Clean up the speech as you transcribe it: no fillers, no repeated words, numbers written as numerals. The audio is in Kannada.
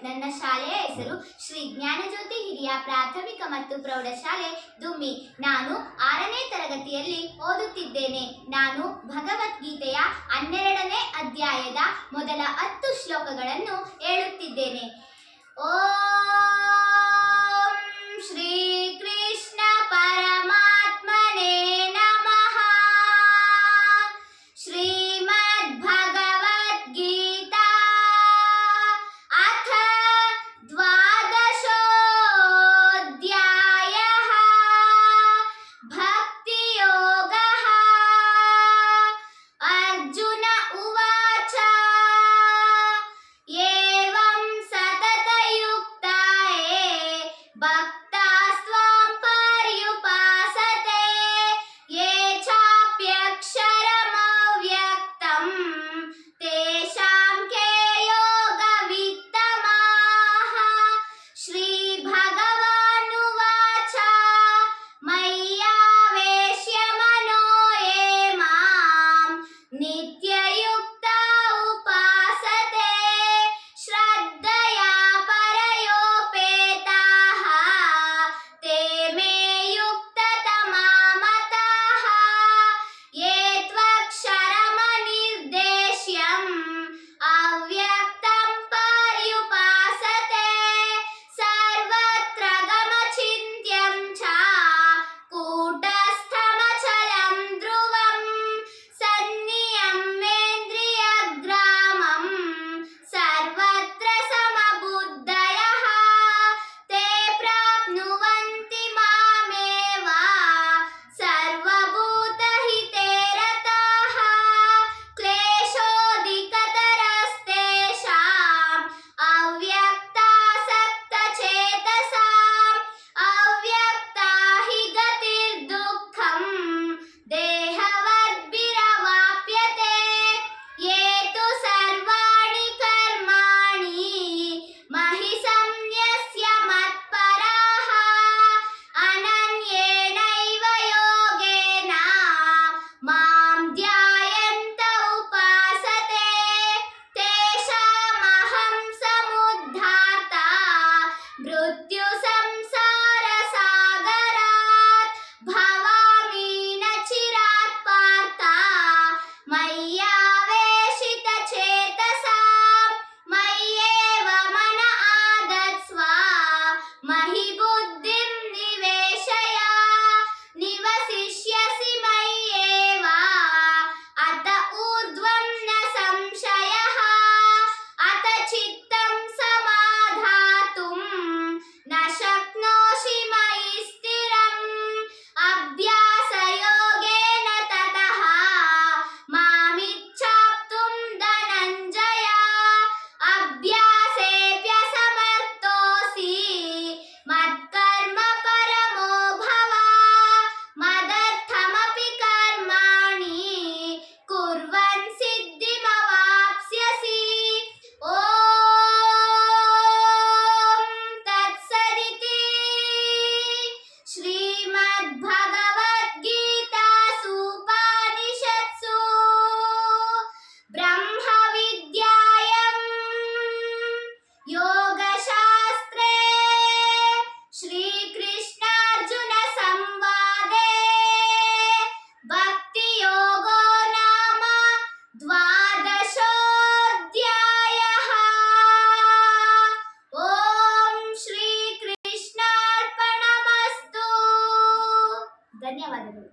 ನನ್ನ ಶಾಲೆಯ ಹೆಸರು ಶ್ರೀ ಜ್ಞಾನಜ್ಯೋತಿ ಹಿರಿಯ ಪ್ರಾಥಮಿಕ ಮತ್ತು ಪ್ರೌಢಶಾಲೆ ದುಮ್ಮಿ. ನಾನು 6ನೇ ತರಗತಿಯಲ್ಲಿ ಓದುತ್ತಿದ್ದೇನೆ. ನಾನು ಭಗವದ್ಗೀತೆಯ 12ನೇ ಅಧ್ಯಾಯದ ಮೊದಲ 10 ಶ್ಲೋಕಗಳನ್ನು ಹೇಳುತ್ತಿದ್ದೇನೆ. ಓಂ ಶ್ರೀ ಕೃಷ್ಣ ಪರಮಾತ್ಮನೇ ನಮಃ. ಶ್ರೀಮದ್ ಭಗವದ್ಗೀತಾ ಅಥ 12ೋऽಧ್ಯಾಯಃ ಭಕ್ತಿಯೋಗಃ. ಅರ್ಜುನ ಉವಾಚ ಏವಂ ಸತತಯುಕ್ತಾ ಭಕ್ತಾಸ್ತ್ವಾಂ ಪರ್ಯುಪಾಸತೆ ಯೇ ಚಾಪ್ಯಕ್ಷರಮವ್ಯಕ್ತಂ ತೇಷಾಂ ಕೆ ಯೋಗವಿತ್ತಮಾಃ. ಶ್ರೀ ಭಗವಾನುವಾಚ ಮಯ್ಯಾವೇಶ್ಯ ಮನೋ ಯೇ ಮಾಂ ನಿತ್ಯಯುಕ್ತಾ ಉಪಾಸತೆ ಶ್ರದ್ಧಯಾ ಪರಯೋಪೇತಾಃ ತೇ ಮೇ ಯುಕ್ತತಮಾ ಮತಾಃ. ಯೇ ತ್ವಕ್ಷರಮನಿರ್ದೇಶ್ಯಂ ಅವ್ಯಕ್ತಂ ಪರ್ಯುಪಾಸತೆ ಸರ್ವತ್ರ ಗಮಚಿಂತ್ಯಂ ಚ ಕೂಟಸ್ಥಮಚಲಂ ಧ್ರುವಂ ಸನ್ನಿಯಮ್ಯೇಂದ್ರಿಯಗ್ರಾಮಂ ಸರ್ವತ್ರ ಸಮಬುದ್ಧಯಃ ತೇ ಪ್ರಾಪ್ನುವಂತಿ ಮಾಮೇವ ಸರ್ವಭೂತಹಿತೇ ರತಾಃ. ಕ್ಲೇಶೋಧಿಕತರಸ್ತೇಷಾಂ ಅವ್ಯಕ್ತಾಸಕ್ತಚೇತಸಾಂ ಅವ್ಯಕ್ತಾ ಹಿ ಗತಿರ್ದುಃಖಂ ದೇಹವದ್ಭಿರವಾಪ್ಯತೆ. ಯೇ ತು ಸರ್ವಾಣಿ ಕರ್ಮಾಣಿ ಮಹಿ ಸನ್ಯಸ್ಯ ಮತ್ಪರಾಃ ಅನನ್ಯೇನೈವ ಯೋಗೇನ ಮಾಂ ಧ್ಯಾಯಂತ ಉಪಾಸತೆ ತೇಷಾಮಹಂ ಸಮುದ್ಧಾರ್ತಾ ಮೃತ್ಯು ಸಂಸಾರ ಸಾಗರಾತ್ ಭವಾಮಿ ನ ಚಿರಾತ್ ಪಾರ್ಥ ಮಯ್ಯಾವೇಶಿತ ಚೇತಸಾಂ ಮಯ್ಯೇವ ಮನ ಆದತ್ಸ್ವ ಮಹಿ ಬುದ್ಧಿಂ ನಿವೇಶಯ ನಿವಸಿಷ್ಯಸಿ ಮಯ್ಯೇವ ಅತ ಊರ್ಧ್ವಂ ನ ಸಂಶಯಃ. ಅತ ಚಿತ್ತಂ ಸಮಾಧಾತುಂ ನ ಶಕ್ನೋಷಿ ಮಯಿ ಸ್ಥಿರಂ ಅಭ್ಯಾಸಯೋಗೇನ ತತಃ ಮಾಮಿಚ್ಛಾಪ್ತುಂ ಧನಂಜಯ. ಅಭ್ಯಾಸೇಪ್ಯಸಮರ್ಥೋऽಸಿ ಮತ್ಕರ್ಮ ಪರಮೋ ಭವ ಮದರ್ಥಮಪಿ ಕರ್ಮಾಣಿ ಕುರ್ವನ್ ಸಿದ್ಧಿಮವಾಪ್ಸ್ಯಸಿ. ಓಂ ತತ್ಸದಿತಿ. ಶ್ರೀಮದ್ಭಗವದ್ಗೀತಾಸು ಉಪನಿಷತ್ಸು ಬ್ರಹ್ಮವಿದ್ಯಾಯಾಂ ಯೋಗಶಾಸ್ತ್ರೇ ಶ್ರೀಕೃಷ್ಣಾರ್ಜುನ ಸಂವಾದೇ ಭಕ್ತಿಯೋಗೋ ನಾಮ 12ೋऽಧ್ಯಾಯಃ. ಓಂ ಶ್ರೀ ಕೃಷ್ಣಾರ್ಪಣಮಸ್ತು. ಧನ್ಯವಾದಗಳು.